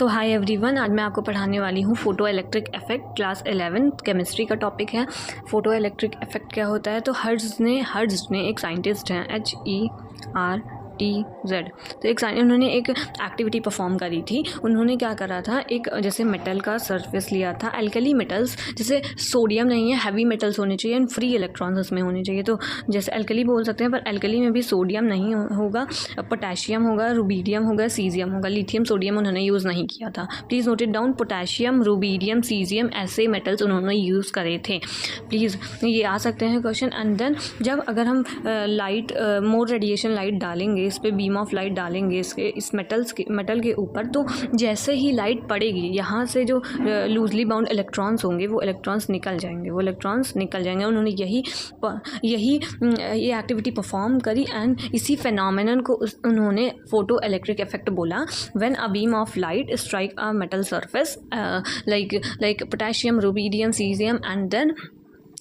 सो hi everyone, आज मैं आपको पढ़ाने वाली हूँ photo electric effect. Class 11 chemistry का टॉपिक है। फोटो इलेक्ट्रिक इफेक्ट क्या होता है? तो हर्ट्ज़ ने एक साइंटिस्ट हैं, HERTZ। तो उन्होंने एक एक्टिविटी परफॉर्म करी थी। उन्होंने क्या करा था, एक जैसे मेटल का सरफेस लिया था। एल्कली मेटल्स, जैसे सोडियम नहीं है, हैवी मेटल्स होने चाहिए एंड फ्री इलेक्ट्रॉन्स उसमें होने चाहिए। तो जैसे एल्कली बोल सकते हैं, पर एल्कली में भी सोडियम नहीं होगा, पोटेशियम होगा, रुबीडियम होगा, सीजियम होगा। लिथियम सोडियम उन्होंने यूज़ नहीं किया था। Please note it down. Potassium, rubidium, caesium ऐसे मेटल्स उन्होंने यूज़ करे थे। प्लीज़ ये आ सकते हैं क्वेश्चन। एंड देन जब अगर हम लाइट मोर रेडिएशन लाइट डालेंगे, इस पर बीम ऑफ लाइट डालेंगे इस मेटल के ऊपर, तो जैसे ही लाइट पड़ेगी यहाँ से जो लूजली बाउंड इलेक्ट्रॉन्स होंगे वो इलेक्ट्रॉन्स निकल जाएंगे। उन्होंने ये एक्टिविटी परफॉर्म करी एंड इसी फिनोमेनन को उन्होंने फोटो इलेक्ट्रिक इफेक्ट बोला। When a beam of light strike a metal surface like potassium, rubidium, caesium and then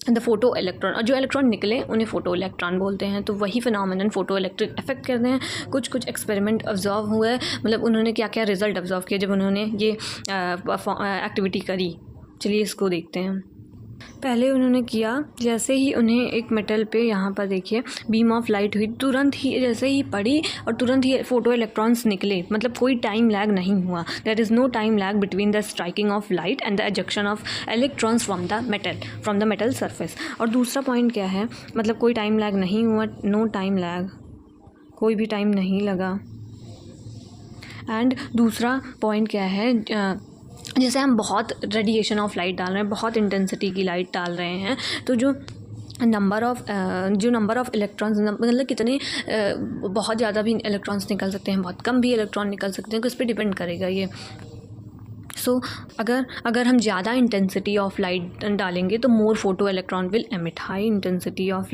the photoelectron, और जो इलेक्ट्रॉन निकले उन्हें फोटो इलेक्ट्रॉन बोलते हैं। तो वही फिनोमेनन फोटो इलेक्ट्रिक इफेक्ट करते हैं। कुछ एक्सपेरिमेंट ऑब्जर्व हुए, मतलब उन्होंने क्या क्या रिजल्ट ऑब्जर्व किए जब उन्होंने ये एक्टिविटी करी। चलिए इसको देखते हैं। पहले उन्होंने किया, जैसे ही उन्हें एक मेटल पे यहाँ पर देखिए बीम ऑफ लाइट हुई, तुरंत ही जैसे ही पड़ी और तुरंत ही फोटो इलेक्ट्रॉन्स निकले, मतलब कोई टाइम लैग नहीं हुआ। There is no time lag between the striking of light and the ejection of electrons from the metal surface. और दूसरा पॉइंट क्या है, मतलब कोई टाइम लैग नहीं हुआ, नो टाइम लैग, कोई भी टाइम नहीं लगा। एंड दूसरा पॉइंट क्या है, जैसे हम बहुत रेडिएशन ऑफ लाइट डाल रहे हैं, बहुत इंटेंसिटी की लाइट डाल रहे हैं, तो जो नंबर ऑफ़ इलेक्ट्रॉन्स, मतलब कितने बहुत ज़्यादा भी इलेक्ट्रॉन्स निकल सकते हैं, बहुत कम भी इलेक्ट्रॉन निकल सकते हैं, तो इस पर डिपेंड करेगा ये। सो अगर हम ज़्यादा इंटेंसिटी ऑफ लाइट डालेंगे तो more photo electron will emit. High intensity of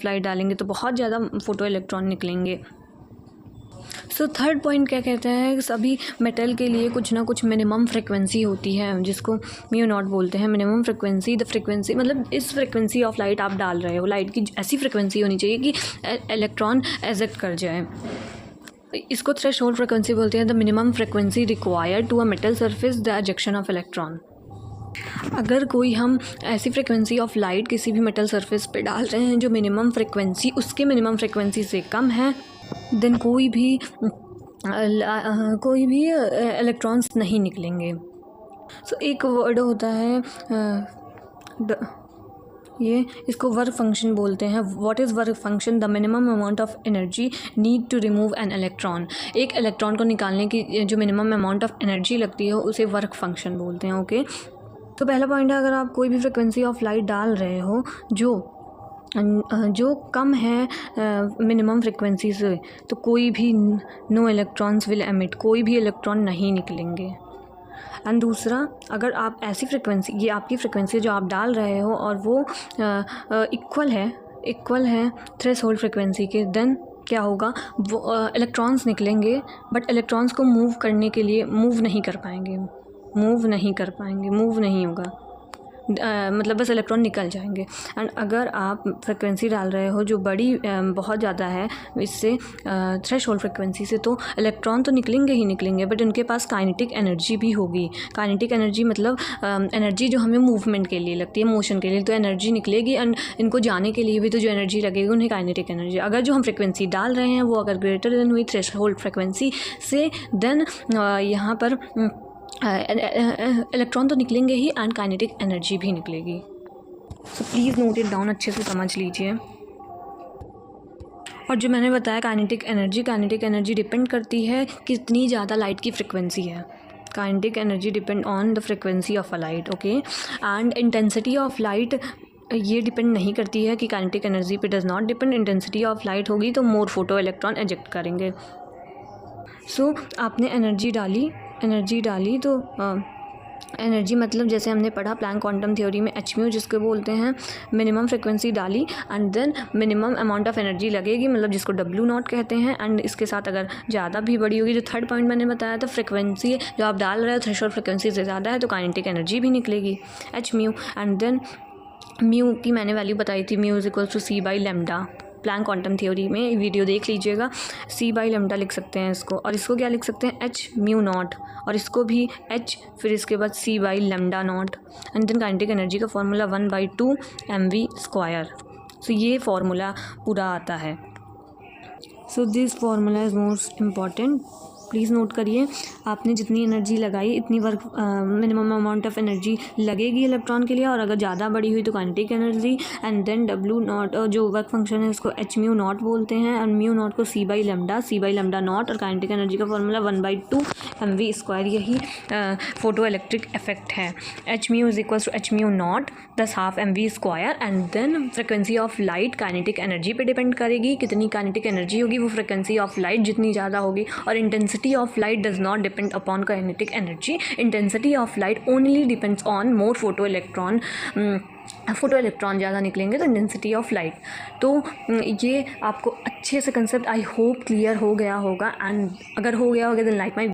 light डालेंगे तो बहुत ज़्यादा फोटो इलेक्ट्रॉन निकलेंगे। सो थर्ड पॉइंट क्या कहता है, सभी मेटल के लिए कुछ ना कुछ मिनिमम फ्रिक्वेंसी होती है, जिसको म्यू नॉट बोलते हैं। मिनिमम फ्रिक्वेंसी, द फ्रिक्वेंसी मतलब इस फ्रिक्वेंसी ऑफ लाइट आप डाल रहे हो, लाइट की ऐसी फ्रिक्वेंसी होनी चाहिए कि इलेक्ट्रॉन एजेक्ट कर जाए। इसको थ्रेशोल्ड फ्रिक्वेंसी बोलते हैं। The minimum frequency required to a metal surface the ejection of electron. अगर कोई हम ऐसी फ्रिक्वेंसी ऑफ लाइट किसी भी मेटल सरफेस पे डाल रहे हैं जो मिनिमम फ्रिक्वेंसी उसके मिनिमम फ्रिक्वेंसी से कम है, देन कोई भी इलेक्ट्रॉन्स नहीं निकलेंगे। सो एक वर्ड होता है ये, इसको वर्क फंक्शन बोलते हैं। What is work function? The minimum amount of energy need to remove an electron. एक इलेक्ट्रॉन को निकालने की जो मिनिमम अमाउंट ऑफ एनर्जी लगती है उसे वर्क फंक्शन बोलते हैं। ओके, तो पहला पॉइंट है, अगर आप कोई भी फ्रिक्वेंसी ऑफ लाइट डाल रहे हो जो कम है मिनिमम फ्रिक्वेंसी से, तो कोई भी नो इलेक्ट्रॉन्स विल एमिट, कोई भी इलेक्ट्रॉन नहीं निकलेंगे। एंड दूसरा, अगर आप ऐसी फ्रिक्वेंसी, ये आपकी फ्रिक्वेंसी जो आप डाल रहे हो और वो इक्वल है थ्रेशोल्ड फ्रिक्वेंसी के, देन क्या होगा, वो इलेक्ट्रॉन्स निकलेंगे, बट इलेक्ट्रॉन्स को मूव करने के लिए मूव नहीं होगा, मतलब बस इलेक्ट्रॉन निकल जाएंगे। एंड अगर आप फ्रिक्वेंसी डाल रहे हो जो बड़ी बहुत ज़्यादा है इससे थ्रेशोल्ड फ्रिक्वेंसी से, तो इलेक्ट्रॉन तो निकलेंगे बट उनके पास काइनेटिक एनर्जी भी होगी। काइनेटिक एनर्जी मतलब एनर्जी जो हमें मूवमेंट के लिए लगती है, मोशन के लिए, तो एनर्जी निकलेगी। एंड इनको जाने के लिए भी तो जो एनर्जी लगेगी उन्हें काइनेटिक एनर्जी। अगर जो हम फ्रिक्वेंसी डाल रहे हैं वो अगर ग्रेटर देन हुई थ्रेशोल्ड फ्रिक्वेंसी से, देन यहाँ पर इलेक्ट्रॉन तो निकलेंगे ही एंड काइनेटिक एनर्जी भी निकलेगी। So please note it down, अच्छे से समझ लीजिए। और जो मैंने बताया काइनेटिक एनर्जी डिपेंड करती है कितनी ज़्यादा लाइट की फ्रिक्वेंसी है। Kinetic energy depend on the frequency of a light. Okay, and intensity of light ये डिपेंड नहीं करती है कि काइनेटिक एनर्जी पे does not depend. Intensity of light होगी तो मोर फोटो इलेक्ट्रॉन एजेक्ट करेंगे। सो आपने एनर्जी डाली तो एनर्जी मतलब जैसे हमने पढ़ा प्लैंक क्वांटम थ्योरी में hν जिसको बोलते हैं, मिनिमम फ्रिक्वेंसी डाली and then minimum amount of energy लगेगी, मतलब जिसको W0 कहते हैं। एंड इसके साथ अगर ज़्यादा भी बड़ी होगी, जो थर्ड पॉइंट मैंने बताया था, फ्रिक्वेंसी जो आप डाल रहे हो थ्रेशोल्ड फ्रिक्वेंसी से ज़्यादा है तो काइनेटिक एनर्जी भी निकलेगी hν। एंड देन म्यू की मैंने वैल्यू बताई थी, mu is equal to C/λ। Planck quantum theory में वीडियो देख लीजिएगा। c/λ लिख सकते हैं इसको, और इसको क्या लिख सकते हैं h/μ0, और इसको भी h, फिर इसके बाद c/λ0 and then kinetic energy का फॉर्मूला 1/2 mv²। सो ये फार्मूला पूरा आता है। So this formula is most important, please note करिए। आपने जितनी एनर्जी लगाई इतनी work minimum amount of energy लगेगी इलेक्ट्रॉन के लिए, और अगर ज़्यादा बड़ी हुई तो kinetic energy, and then W0 जो वर्क फंक्शन है उसको h/μ0 बोलते हैं, और μ0 को c/λ0, और काइनेटिक एनर्जी का फॉर्मूला 1/2 mv²। यही फोटो इलेक्ट्रिक इफेक्ट है। h/μ is equal to h/μ0 + ½ mv², and then frequency of light kinetic energy पे डिपेंड करेगी, कितनी काइनेटिक एनर्जी होगी वो फ्रिक्वेंसी ऑफ लाइट जितनी ज़्यादा होगी। और intensity of light does not depend upon kinetic energy. Intensity of light only depends on more photoelectron. Photo electron ज़्यादा निकलेंगे तो इंटेंसिटी ऑफ लाइट। तो ये आपको अच्छे से कंसेप्ट आई होप क्लियर हो गया होगा, एंड अगर हो गया होगा देन लाइक माई